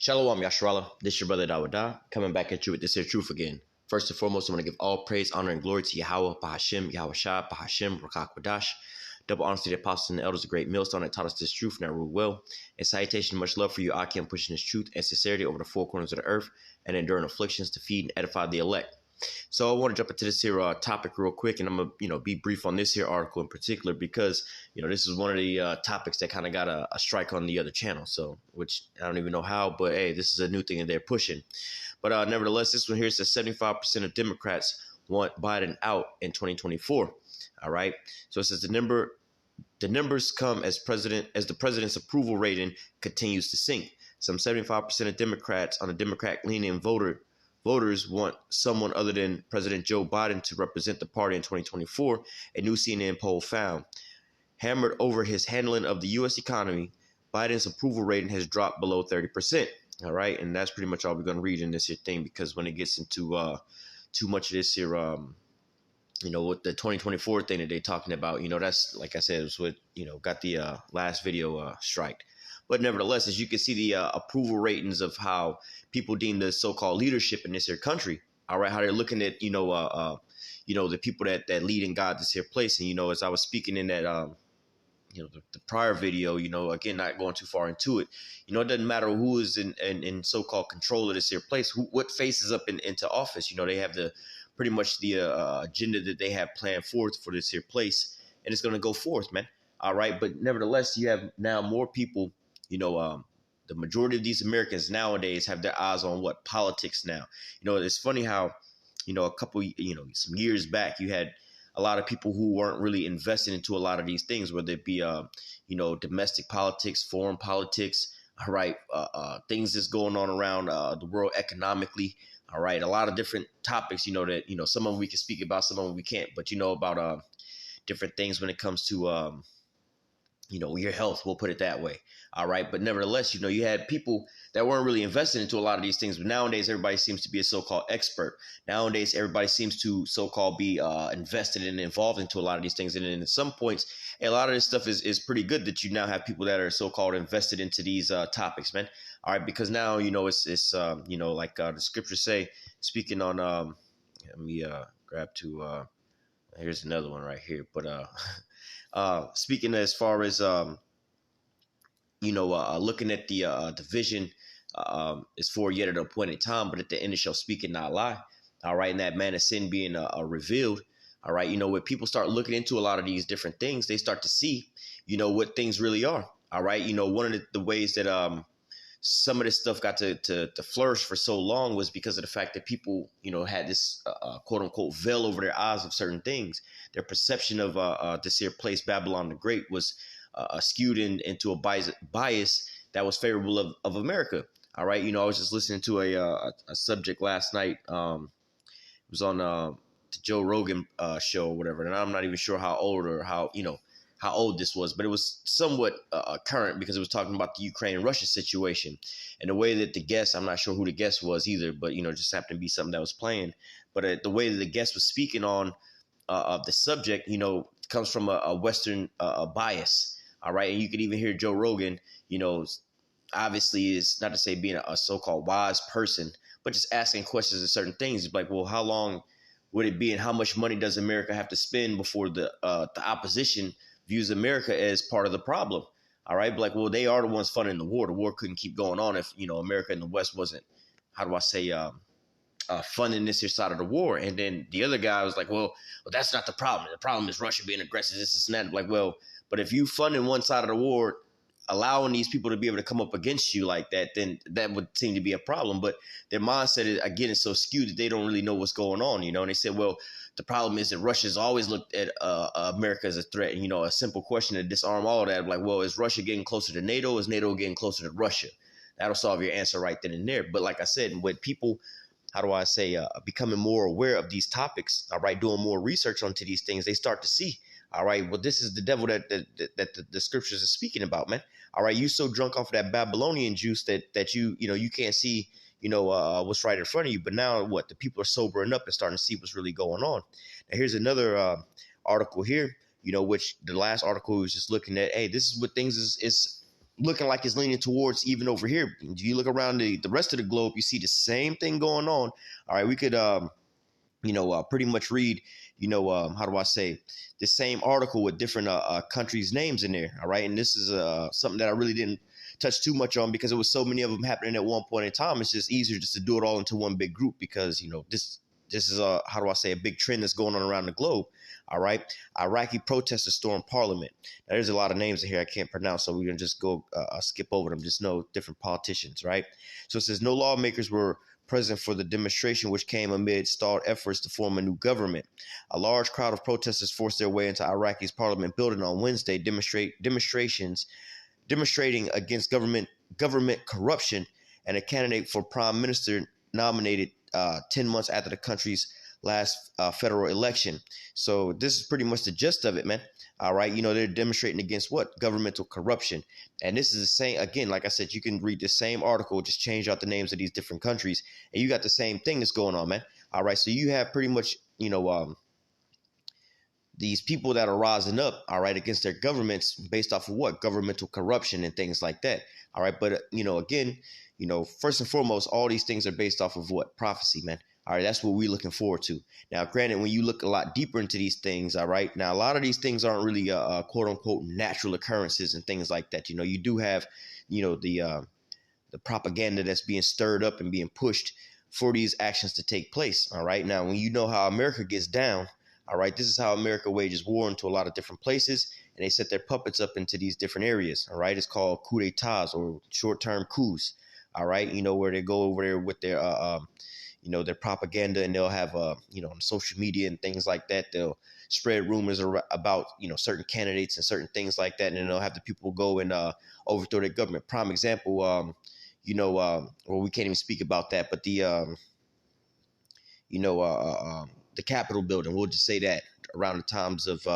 Shalom, Yashrala. This your brother Dawada, coming back at you with this here truth again. First and foremost, I want to give all praise, honor, and glory to Yahweh, Bahashim, Yahweh Shah, Bahashim, Rakak Wadash. Double honor to the apostles and the elders, a great millstone that taught us this truth and that ruled well. And salutation, much love for you, Akim, pushing this truth and sincerity over the four corners of the earth and enduring afflictions to feed and edify the elect. So I want to jump into this here topic real quick, and I'm gonna be brief on this here article in particular because this is one of the topics that kind of got a strike on the other channel. So, which I don't even know how, but hey, this is a new thing that they're pushing. But nevertheless, this one here says 75% of Democrats want Biden out in 2024. All right, so it says the numbers come as the president's approval rating continues to sink. Some 75% of Democrats on the Democrat-leaning voters want someone other than President Joe Biden to represent the party in 2024, a new CNN poll found. Hammered over his handling of the U.S. economy, Biden's approval rating has dropped below 30%. All right, and that's pretty much all we're going to read in this here thing, because when it gets into too much of this here, with the 2024 thing that they're talking about, that's, like I said, it's what, got the last video striked. But nevertheless, as you can see, the approval ratings of how people deem the so-called leadership in this here country, all right, how they're looking at, the people that lead and guide this here place. And, as I was speaking in that, the prior video, again, not going too far into it, it doesn't matter who is in so-called control of this here place, what faces up into office. They have pretty much the agenda that they have planned forth for this here place, and it's going to go forth, man. All right. But nevertheless, you have now more people. The majority of these Americans nowadays have their eyes on what politics now. It's funny how, a couple, some years back, you had a lot of people who weren't really invested into a lot of these things, whether it be, domestic politics, foreign politics, all right, things that's going on around the world economically. All right. A lot of different topics, that, some of them we can speak about, some of them we can't, but, about different things when it comes to, your health, we'll put it that way. All right. But nevertheless, you had people that weren't really invested into a lot of these things. But nowadays, everybody seems to be a so-called expert. Nowadays, everybody seems to so-called be invested and involved into a lot of these things. And at some points, a lot of this stuff is pretty good that you now have people that are so-called invested into these topics, man. All right. Because now, it's like the scriptures say, speaking on, let me grab to, here's another one right here. But speaking as far as, looking at the vision is for yet at an appointed time, but at the end it shall speak and not lie. All right. And that man of sin being revealed. All right. When people start looking into a lot of these different things, they start to see, what things really are. All right. One of the ways that some of this stuff got to flourish for so long was because of the fact that people, had this quote unquote veil over their eyes of certain things. Their perception of this here place, Babylon the Great, was skewed into a bias that was favorable of America. All right. I was just listening to a subject last night. It was on the Joe Rogan show or whatever. And I'm not even sure how old or how old this was, but it was somewhat current because it was talking about the Ukraine and Russia situation. And the way that the guest, I'm not sure who the guest was either, but, just happened to be something that was playing. But the way that the guest was speaking on the subject, comes from a Western bias. All right. And you could even hear Joe Rogan, obviously is not to say being a so-called wise person, but just asking questions of certain things. Like, well, how long would it be and how much money does America have to spend before the opposition views America as part of the problem? All right. But like, well, they are the ones funding the war. The war couldn't keep going on if, America and the West wasn't, funding this here side of the war. And then the other guy was like, well, that's not the problem. The problem is Russia being aggressive, this and that. Like, well, but if you funding one side of the war, allowing these people to be able to come up against you like that, then that would seem to be a problem. But their mindset, again, is so skewed that they don't really know what's going on, And they said, well, the problem is that Russia's always looked at America as a threat. And, a simple question to disarm all of that. Like, well, is Russia getting closer to NATO? Is NATO getting closer to Russia? That'll solve your answer right then and there. But like I said, when people, becoming more aware of these topics, all right, doing more research onto these things, they start to see, all right, well, this is the devil that the scriptures are speaking about, man. All right, you so drunk off of that Babylonian juice that you can't see, what's right in front of you. But now what? The people are sobering up and starting to see what's really going on. Now, here's another article here, which the last article was just looking at, hey, this is what things is looking like it's leaning towards even over here. If you look around the rest of the globe, you see the same thing going on. All right, we could pretty much read, how do I say, the same article with different countries' names in there. All right, and this is something that I really didn't touch too much on because it was so many of them happening at one point in time. It's just easier just to do it all into one big group because this is how do I say, a big trend that's going on around the globe. All right, Iraqi protesters storm parliament. Now, there's a lot of names in here I can't pronounce, so we're gonna just go skip over them. Just know different politicians, right? So it says no lawmakers were present for the demonstration, which came amid stalled efforts to form a new government. A large crowd of protesters forced their way into Iraqi's parliament building on Wednesday, demonstrating against government corruption and a candidate for prime minister nominated 10 months after the country's last federal election. So this is pretty much the gist of it, man. All right, they're demonstrating against what? Governmental corruption. And this is the same, again, like I said, you can read the same article, just change out the names of these different countries, and you got the same thing that's going on, man. All right, so you have pretty much, these people that are rising up, all right, against their governments based off of what? Governmental corruption and things like that. All right, but, again, first and foremost, all these things are based off of what? Prophecy, man. All right, that's what we're looking forward to. Now, granted, when you look a lot deeper into these things, all right, now a lot of these things aren't really quote unquote natural occurrences and things like that. You do have, the propaganda that's being stirred up and being pushed for these actions to take place. All right, now when you know how America gets down, all right, this is how America wages war into a lot of different places, and they set their puppets up into these different areas. All right, it's called coup d'etats or short-term coups. All right, where they go over there with their their propaganda, and they'll have on social media and things like that, they'll spread rumors about certain candidates and certain things like that, and then they'll have the people go and overthrow their government. Prime example, well, we can't even speak about that, but the Capitol building, we'll just say that around the times of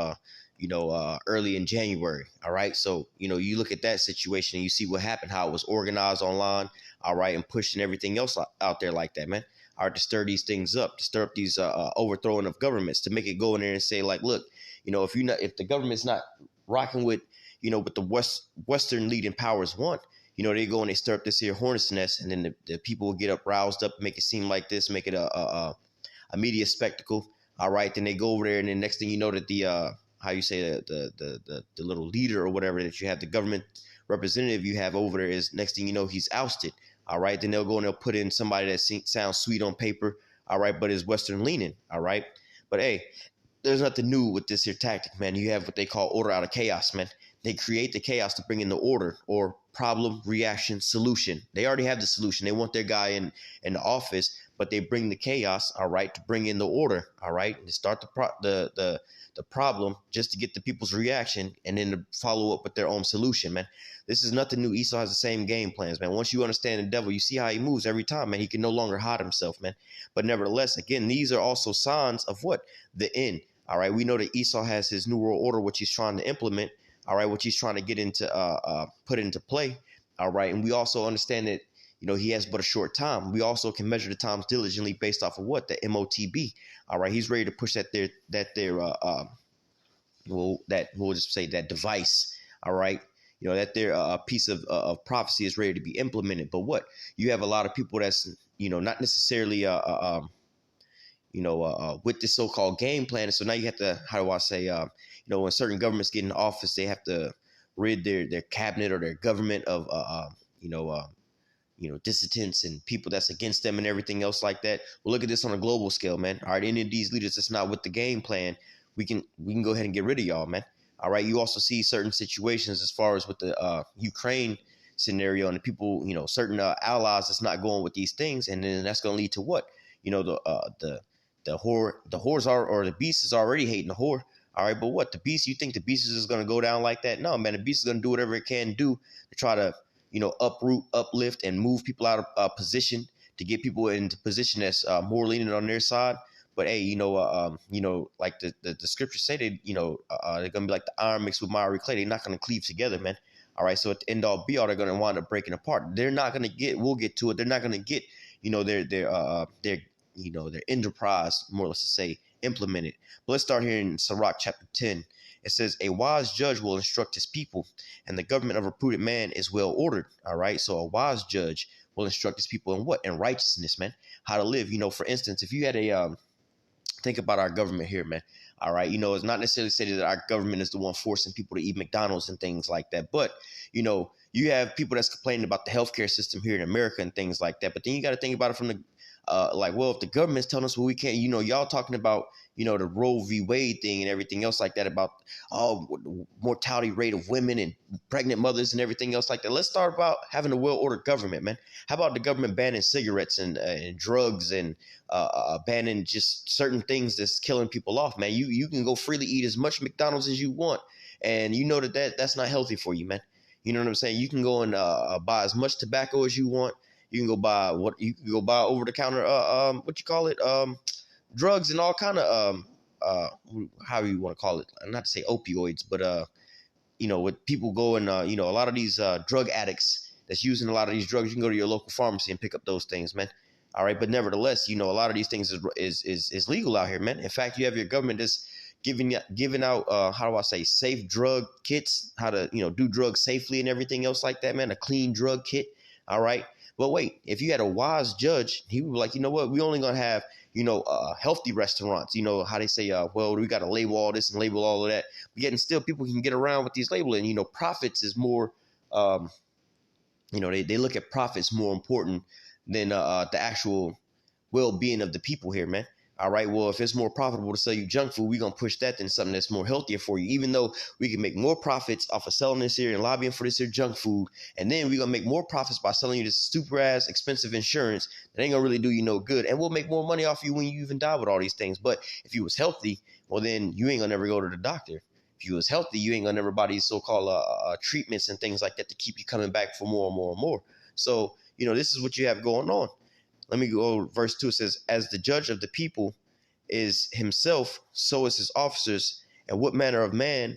early in January. All right, so you look at that situation and you see what happened, how it was organized online, all right, and pushing everything else out there like that, man. All right, to stir these things up, to stir up these overthrowing of governments, to make it go in there and say, like, look, if the government's not rocking with what the Western leading powers want, they go and they stir up this here hornet's nest, and then the people will get up, roused up, make it seem like this, make it a media spectacle. All right, then they go over there, and then next thing you know, that the how you say the little leader or whatever that you have, the government representative you have over there, is next thing you know, he's ousted. All right, then they'll go and they'll put in somebody that sounds sweet on paper, all right, but is Western leaning, all right. But hey, there's nothing new with this here tactic, man. You have what they call order out of chaos, man. They create the chaos to bring in the order, or problem, reaction, solution. They already have the solution. They want their guy in the office, but they bring the chaos, all right, to bring in the order, all right, and to start the problem just to get the people's reaction, and then to follow up with their own solution, man. This is nothing new. Esau has the same game plans, man. Once you understand the devil, you see how he moves every time, man. He can no longer hide himself, man. But nevertheless, again, these are also signs of what? The end. All right, we know that Esau has his new world order, which he's trying to implement, all right, which he's trying to get into, put into play, all right. And we also understand that, he has but a short time. We also can measure the times diligently based off of what? The MOTB, all right. He's ready to push that we'll just say that device, all right. That their piece of prophecy is ready to be implemented. But what? You have a lot of people that's, not necessarily, with this so-called game plan. So now you have to, how do I say, when certain governments get in office, they have to rid their cabinet or their government of, dissidents and people that's against them and everything else like that. Well, look at this on a global scale, man. All right, any of these leaders that's not with the game plan, we can go ahead and get rid of y'all, man. All right, you also see certain situations as far as with the Ukraine scenario and the people, certain allies that's not going with these things, and then that's going to lead to what? The whores are, or the beast is already hating the whore. All right, but what? The beast, you think the beast is just going to go down like that? No, man, the beast is going to do whatever it can do to try to, uproot, uplift, and move people out of position, to get people into position that's more leaning on their side. But hey, like the scriptures say, they're gonna be like the iron mixed with miry clay. They're not gonna cleave together, man. All right, so at the end all be all, they're gonna wind up breaking apart. They're not gonna get. We'll get to it. They're not gonna get, their enterprise, more or less to say, implemented. But let's start here in Sirach chapter 10, It says, a wise judge will instruct his people, and the government of a prudent man is well ordered. All right. So a wise judge will instruct his people in what? In righteousness, man. How to live. For instance, if you had a think about our government here, man. All right. It's not necessarily stated that our government is the one forcing people to eat McDonald's and things like that. But, you have people that's complaining about the healthcare system here in America and things like that. But then you got to think about it from the well, if the government's telling us, well, we can't, y'all talking about, the Roe v. Wade thing and everything else like that about mortality rate of women and pregnant mothers and everything else like that. Let's start about having a well-ordered government, man. How about the government banning cigarettes and drugs and banning just certain things that's killing people off, man? You can go freely eat as much McDonald's as you want, and you know that's not healthy for you, man. You know what I'm saying? You can go and buy as much tobacco as you want. You can go buy over the counter drugs and all kind of how you want to call it, not to say opioids, but with people going a lot of these drug addicts that's using a lot of these drugs, you can go to your local pharmacy and pick up those things, man. All right, but nevertheless, a lot of these things is legal out here, man. In fact, you have your government that's giving out how do I say, safe drug kits, how to do drugs safely and everything else like that, man. A clean drug kit. All right. But wait, if you had a wise judge, he would be like, you know what, we only gonna have, healthy restaurants. How they say, well, we got to label all this and label all of that. But yet and still people can get around with these labeling. Profits is more, they look at profits more important than the actual well-being of the people here, man. All right, well, if it's more profitable to sell you junk food, we're going to push that than something that's more healthier for you, even though we can make more profits off of selling this here and lobbying for this here junk food. And then we're going to make more profits by selling you this super ass expensive insurance that ain't going to really do you no good. And we'll make more money off you when you even die with all these things. But if you was healthy, well, then you ain't going to never go to the doctor. If you was healthy, you ain't going to never buy these so-called treatments and things like that to keep you coming back for more and more and more. So, this is what you have going on. Let me go verse 2. It says, as the judge of the people is himself, so is his officers, and what manner of man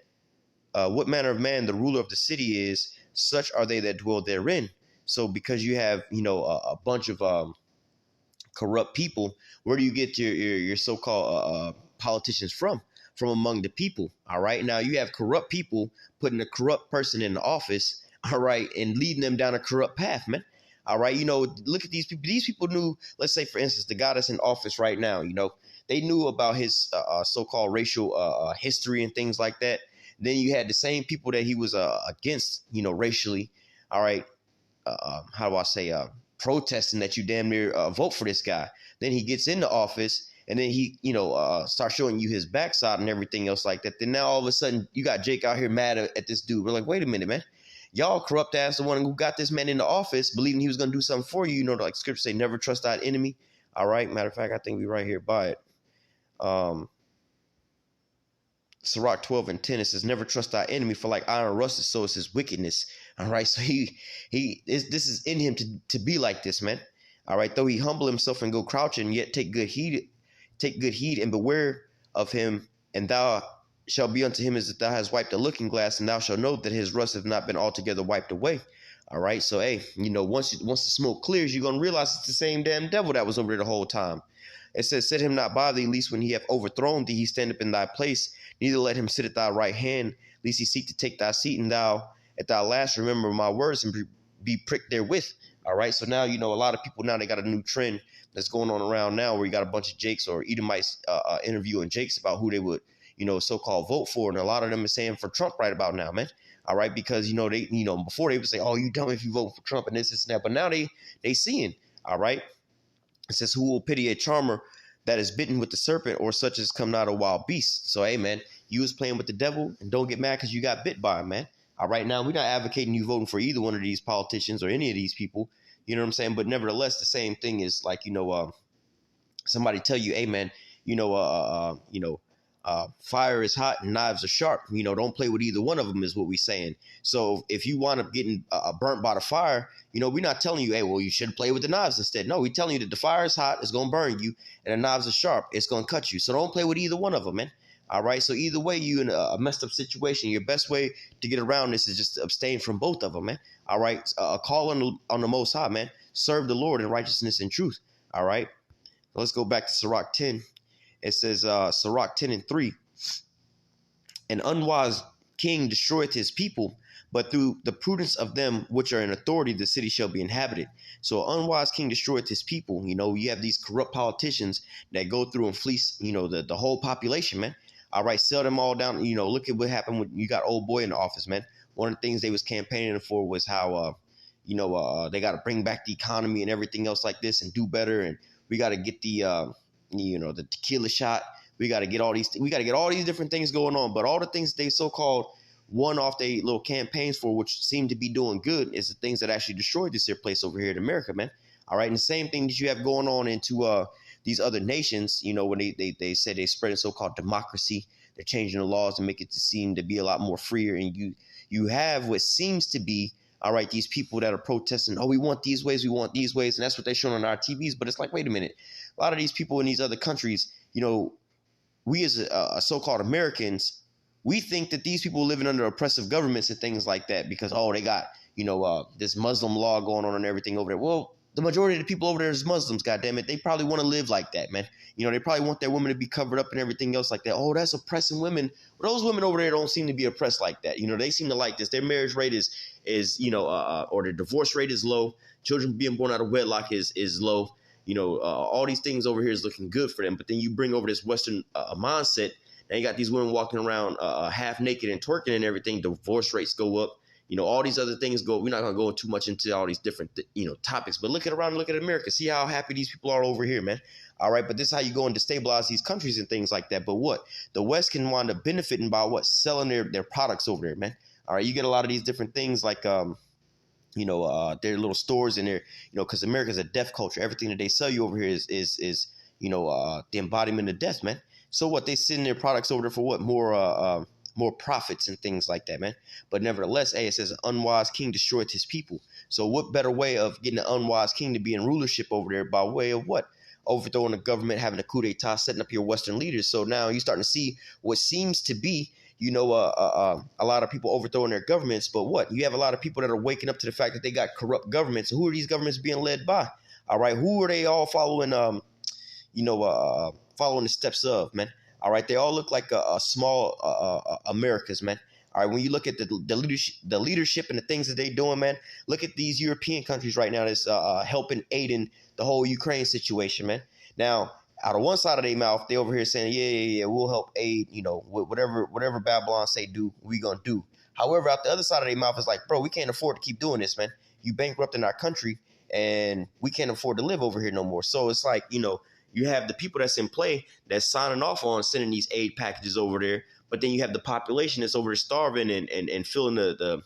the ruler of the city is, such are they that dwell therein. So because you have, a bunch of corrupt people, where do you get your so-called politicians from? From among the people. All right. Now you have corrupt people putting a corrupt person in the office. All right. And leading them down a corrupt path, man. All right. Look at these people. These people knew, let's say, for instance, the guy that's in office right now, they knew about his so-called racial history and things like that. Then you had the same people that he was against, racially. All right. How do I say, protesting that you damn near vote for this guy. Then he gets into office and then he, starts showing you his backside and everything else like that. Then now all of a sudden you got Jake out here mad at this dude. We're like, wait a minute, man. Y'all corrupt ass the one who got this man in the office, believing he was going to do something for you. Like scripture say, never trust thy enemy. All right. Matter of fact, I think we right here by it. Sirach 12:10, it says, never trust thy enemy, for like iron rusted, so is his wickedness. All right. So this is in him to be like this, man. All right. Though he humble himself and go crouching, yet take good heed and beware of him. And thou shall be unto him as if thou hast wiped a looking glass, and thou shalt know that his rust hath not been altogether wiped away. All right. So, hey, once the smoke clears, you're going to realize it's the same damn devil that was over there the whole time. It says, set him not by thee, lest when he have overthrown thee, he stand up in thy place. Neither let him sit at thy right hand, lest he seek to take thy seat, and thou at thy last remember my words and be pricked therewith. All right. So now, a lot of people now, they got a new trend that's going on around now where you got a bunch of Jakes or Edomites interviewing Jakes about who they would, so-called vote for. And a lot of them are saying for Trump right about now, man. All right. Because, they, before they would say, oh, you dumb if you vote for Trump and this and that. But now they seeing. All right. It says, who will pity a charmer that is bitten with the serpent, or such as come not a wild beast? So, hey, man, you was playing with the devil, and don't get mad because you got bit by him, man. All right. Now, we're not advocating you voting for either one of these politicians or any of these people. You know what I'm saying? But nevertheless, the same thing is like, somebody tell you, hey, man, fire is hot and knives are sharp. Don't play with either one of them is what we're saying. So if you wind up getting burnt by the fire, we're not telling you, hey, well, you should play with the knives instead. No, we're telling you that the fire is hot, it's going to burn you, and the knives are sharp, it's going to cut you. So don't play with either one of them, man. All right. So either way, you in a messed up situation. Your best way to get around this is just to abstain from both of them, man. All right. Call on the Most High, man. Serve the Lord in righteousness and truth. All right. Let's go back to Sirach 10. It says Sirach 10:3. An unwise king destroyeth his people, but through the prudence of them which are in authority, the city shall be inhabited. So an unwise king destroyeth his people. You have these corrupt politicians that go through and fleece, the whole population, man. All right, sell them all down. Look at what happened when you got old boy in the office, man. One of the things they was campaigning for was how, they got to bring back the economy and everything else like this and do better. And we got to get the tequila shot. We got to get all these different things going on. But all the things they so-called won off their little campaigns for, which seem to be doing good, is the things that actually destroyed this here place over here in America, man. All right. And the same thing that you have going on into these other nations, when they say they spread a so-called democracy, they're changing the laws to make it to seem to be a lot more freer. And you have what seems to be, all right, these people that are protesting, oh, we want these ways. And that's what they're showing on our TVs. But it's like, wait a minute. A lot of these people in these other countries, we as so-called Americans, we think that these people living under oppressive governments and things like that because, they got, this Muslim law going on and everything over there. Well, the majority of the people over there is Muslims, goddammit. They probably want to live like that, man. They probably want their women to be covered up and everything else like that. Oh, that's oppressing women. Well, those women over there don't seem to be oppressed like that. They seem to like this. Their marriage rate is or their divorce rate is low. Children being born out of wedlock is low. All these things over here is looking good for them. But then you bring over this Western mindset, and you got these women walking around half naked and twerking and everything. Divorce rates go up. All these other things go. We're not going to go too much into all these different, topics. But look at America. See how happy these people are over here, man. All right. But this is how you go and destabilize these countries and things like that. But what? The West can wind up benefiting by what? Selling their products over there, man. All right. You get a lot of these different things like, their little stores in there, because America's a death culture. Everything that they sell you over here is the embodiment of death, man. So what? They send their products over there for what? More profits and things like that, man. But nevertheless, it says an unwise king destroyed his people. So what better way of getting an unwise king to be in rulership over there by way of what? Overthrowing the government, having a coup d'etat, setting up your Western leaders. So now you're starting to see what seems to be, a lot of people overthrowing their governments. But what? You have a lot of people that are waking up to the fact that they got corrupt governments. Who are these governments being led by? All right. Who are they all following, following the steps of, man? All right, they all look like a small Americas, man. All right, when you look at the leadership and the things that they're doing, man, look at these European countries right now that's helping aiding the whole Ukraine situation, man. Now, out of one side of their mouth, they over here saying, yeah, we'll help aid, whatever Babylon say do, we gonna do. However, out the other side of their mouth is like, bro, we can't afford to keep doing this, man. You bankrupting our country, and we can't afford to live over here no more. So it's like, you have the people that's in play that's signing off on sending these aid packages over there. But then you have the population that's over there starving and feeling the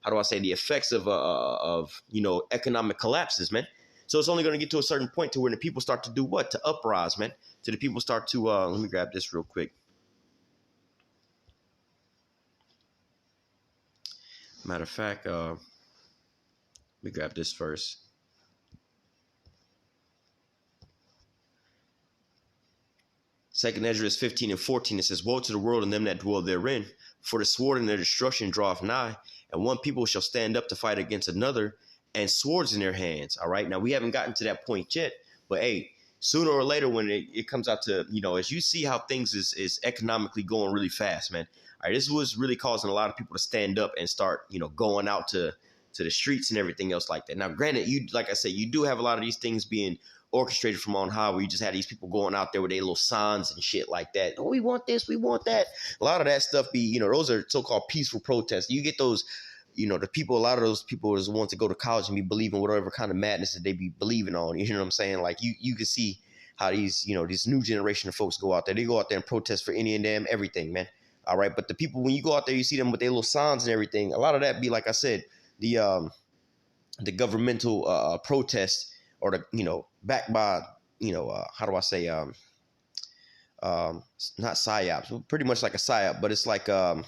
effects of economic collapses, man. So it's only going to get to a certain point to where the people start to do what? To uprise, man. To the people start to, let me grab this real quick. Matter of fact, let me grab this first. Second Ezra 15:14, it says, woe to the world and them that dwell therein, for the sword and their destruction draweth nigh, and one people shall stand up to fight against another, and swords in their hands. All right. Now, we haven't gotten to that point yet, but hey, sooner or later when it comes out to, as you see how things is economically going really fast, man. All right, this was really causing a lot of people to stand up and start, going out to the streets and everything else like that. Now, granted, like I said, you do have a lot of these things being orchestrated from on high, where you just had these people going out there with their little signs and shit like that. Oh, we want this, we want that. A lot of that stuff be, those are so-called peaceful protests. You get those, a lot of those people is the ones that go to college and be believing whatever kind of madness that they be believing on. You know what I'm saying? Like you can see how these, this new generation of folks go out there. They go out there and protest for any and damn everything, man. All right. But the people, when you go out there, you see them with their little signs and everything. A lot of that be, like I said, the governmental protests, or the, backed by, how do I say, not psyops, pretty much like a psyop, but it's like, like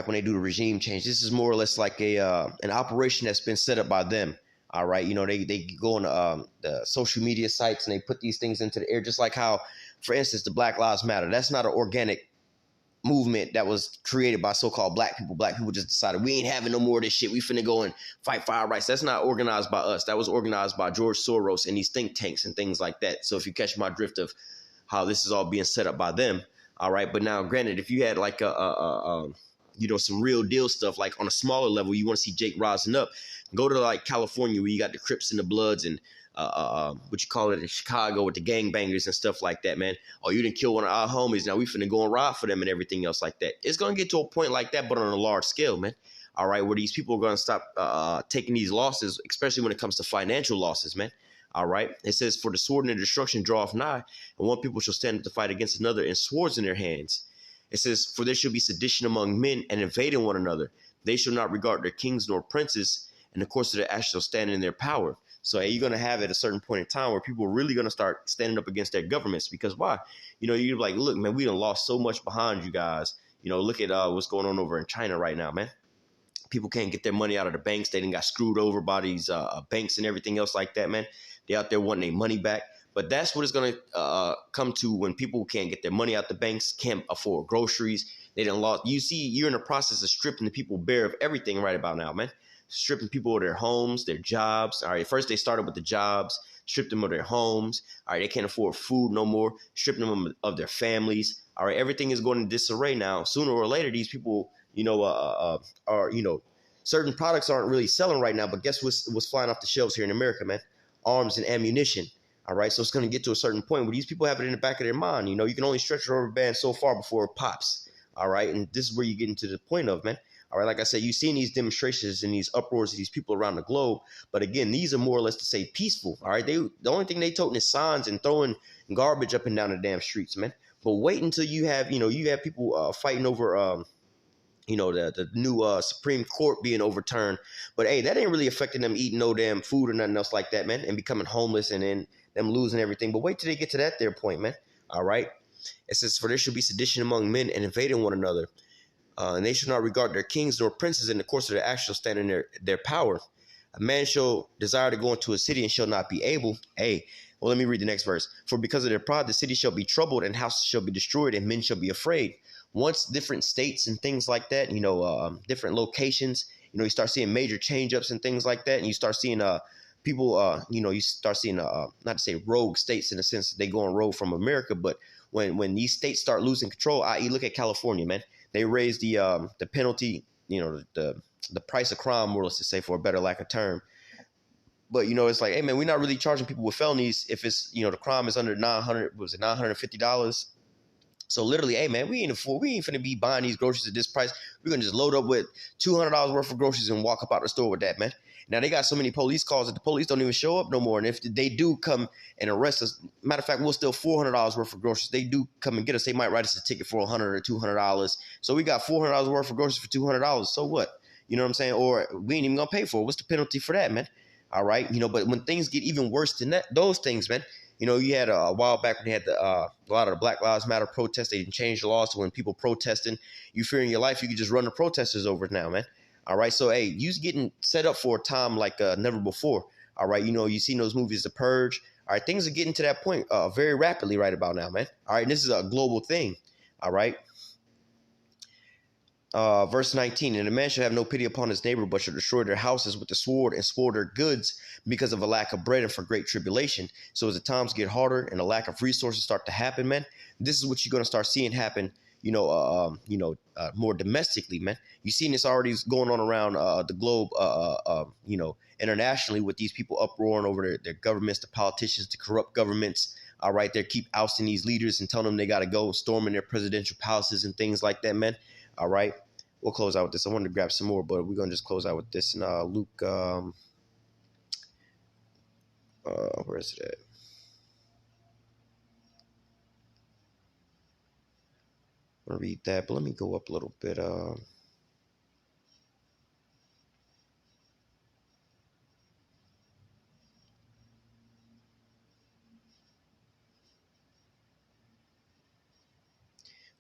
when they do the regime change, this is more or less like an operation that's been set up by them. All right. They go on the social media sites and they put these things into the air, just like how, for instance, the Black Lives Matter. That's not an organic movement that was created by so-called black people. Black people just decided we ain't having no more of this shit. We finna go and fight for our rights. That's not organized by us. That was organized by George Soros and these think tanks and things like that. So if you catch my drift of how this is all being set up by them. All right. But now, granted, if you had like some real deal stuff, like on a smaller level, you want to see Jake rising up, go to like California where you got the Crips and the Bloods and what you call it in Chicago with the gangbangers and stuff like that, man. Oh, you didn't kill one of our homies. Now we finna go and rob for them and everything else like that. It's going to get to a point like that, but on a large scale, man. All right, where these people are going to stop taking these losses, especially when it comes to financial losses, man. All right. It says, for the sword and the destruction draweth nigh, and one people shall stand up to fight against another, and swords in their hands. It says, for there shall be sedition among men, and invading one another. They shall not regard their kings nor princes, and the course of their acts shall stand in their power. So you're going to have at a certain point in time where people are really going to start standing up against their governments. Because why? You're like, look, man, we done lost so much behind you guys. Look at what's going on over in China right now, man. People can't get their money out of the banks. They done got screwed over by these banks and everything else like that, man. They out there wanting their money back. But that's what it's going to come to when people can't get their money out the banks, can't afford groceries. They done lost. You see, you're in the process of stripping the people bare of everything right about now, man. Stripping people of their homes, their jobs. All right, first they started with the jobs, stripped them of their homes. All right, they can't afford food no more, stripping them of their families. All right, everything is going in disarray now. Sooner or later, these people, certain products aren't really selling right now. But guess what's flying off the shelves here in America, man? Arms and ammunition. All right, so it's going to get to a certain point where these people have it in the back of their mind. You can only stretch your rubber band so far before it pops. All right, and this is where you get into the point of, man. All right, like I said, you've seen these demonstrations and these uproars of these people around the globe. But again, these are more or less to say peaceful. All right, the only thing they toting is signs and throwing garbage up and down the damn streets, man. But wait until you have people fighting over the new Supreme Court being overturned. But hey, that ain't really affecting them eating no damn food or nothing else like that, man, and becoming homeless and then them losing everything. But wait till they get to that their point, man. All right. It says, for there shall be sedition among men and invading one another. And they shall not regard their kings nor princes, in the course of their acts shall stand in their power. A man shall desire to go into a city and shall not be able. Hey, well, let me read the next verse. For because of their pride, the city shall be troubled, and houses shall be destroyed, and men shall be afraid. Once different states and things like that, different locations, you start seeing major change-ups and things like that, and you start seeing people, you start seeing, not to say rogue states in the sense that they go on rogue from America, but when these states start losing control, i.e. look at California, man. They raised the penalty, the price of crime, more or less to say, for a better lack of term. But, it's like, hey, man, we're not really charging people with felonies if it's, the crime is under $950. So literally, hey, man, we ain't finna be buying these groceries at this price. We're going to just load up with $200 worth of groceries and walk up out the store with that, man. Now, they got so many police calls that the police don't even show up no more. And if they do come and arrest us, matter of fact, we'll steal $400 worth of groceries. They do come and get us. They might write us a ticket for $100 or $200. So we got $400 worth of groceries for $200. So what? You know what I'm saying? Or we ain't even going to pay for it. What's the penalty for that, man? All right. But when things get even worse than that, those things, man, you had a while back when they had a lot of the Black Lives Matter protests. They didn't change the laws. So when people protesting, you fearing your life, you could just run the protesters over now, man. All right. So, hey, you're getting set up for a time like never before. All right. You seen those movies, The Purge. All right. Things are getting to that point very rapidly right about now, man. All right. And this is a global thing. All right. Verse 19, and a man shall have no pity upon his neighbor, but shall destroy their houses with the sword and spoil their goods because of a lack of bread and for great tribulation. So as the times get harder and a lack of resources start to happen, man, this is what you're going to start seeing happen, more domestically, man. You've seen this already going on around the globe, internationally with these people uproaring over their governments, the politicians, the corrupt governments. All right, they keep ousting these leaders and telling them they got to go, storming their presidential palaces and things like that, man. All right. We'll close out with this. I wanted to grab some more, but we're going to just close out with this. And Luke, where is it at? I'm going to read that, but let me go up a little bit.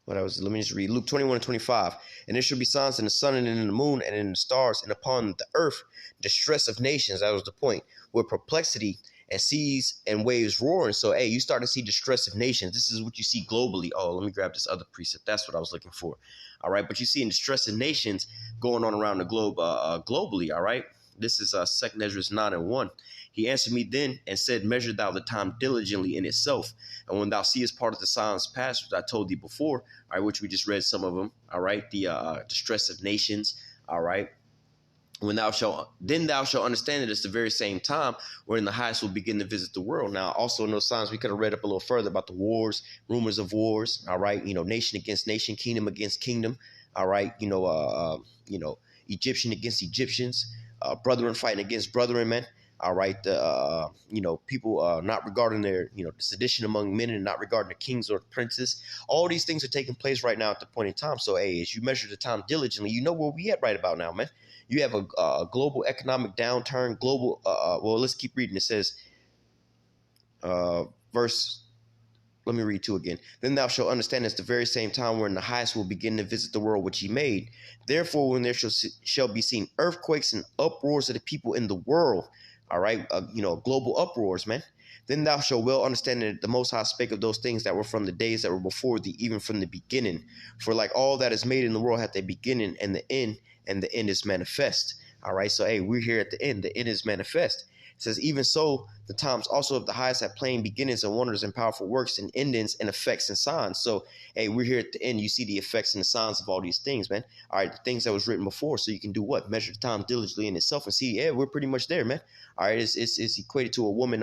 Let me just read Luke 21:25. And there shall be signs in the sun and in the moon and in the stars and upon the earth, distress of nations. That was the point. With perplexity and seas and waves roaring. So, hey, you start to see distress of nations. This is what you see globally. Oh, let me grab this other precept. That's what I was looking for. All right. But you see in distress of nations going on around the globe, globally. All right. This is 2nd Ezra 9:1. He answered me then and said, measure thou the time diligently in itself. And when thou seest part of the signs past, which I told thee before, all right, which we just read some of them, all right, the distress of nations, all right, when thou shalt understand that it's the very same time wherein the highest will begin to visit the world. Now, also in those signs, we could have read up a little further about the wars, rumors of wars, all right, nation against nation, kingdom against kingdom, all right, Egyptian against Egyptians, brethren fighting against brethren, man. All right, people not regarding their, the sedition among men and not regarding the kings or the princes. All these things are taking place right now at the point in time. So, hey, as you measure the time diligently, you know where we at right about now, man. You have a global economic downturn, global, well, let's keep reading. It says, verse, let me read 2 again. Then thou shalt understand it's the very same time wherein the highest will begin to visit the world which he made. Therefore, when there shall be seen earthquakes and uproars of the people in the world, all right, global uproars, man. Then thou shalt well understand that the Most High spake of those things that were from the days that were before thee, even from the beginning. For like all that is made in the world hath a beginning and the end is manifest. All right, so hey, we're here at the end is manifest. It says, even so, the times also of the highest have plain beginnings and wonders and powerful works and endings and effects and signs. So, hey, we're here at the end. You see the effects and the signs of all these things, man. All right, the things that was written before. So you can do what? Measure the time diligently in itself and see, yeah, we're pretty much there, man. All right, it's equated to a woman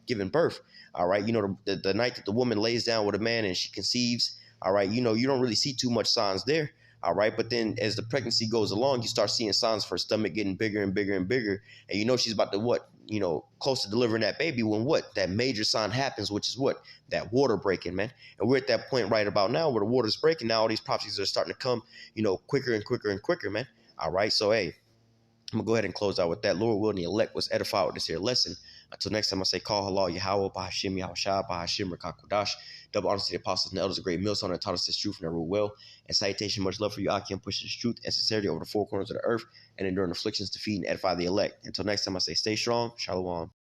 giving birth. All right, the night that the woman lays down with a man and she conceives. All right, you don't really see too much signs there. All right. But then as the pregnancy goes along, you start seeing signs for her stomach getting bigger and bigger and bigger. And she's about to close to delivering that baby when that major sign happens, which is that water breaking, man. And we're at that point right about now where the water's breaking. Now all these prophecies are starting to come, quicker and quicker and quicker, man. All right. So, hey, I'm going to go ahead and close out with that. Lord willing, the elect was edified with this here lesson. Until next time, I say, call halal Yahweh, Bahashim, Yahushua, Bahashim, Rakakwadash. Double honor to the apostles and the elders, a great millstone that taught us this truth and that rule well. And salutation, much love for you, Akim, pushing this truth and sincerity over the four corners of the earth and enduring afflictions to feed and edify the elect. Until next time, I say, stay strong. Shalom.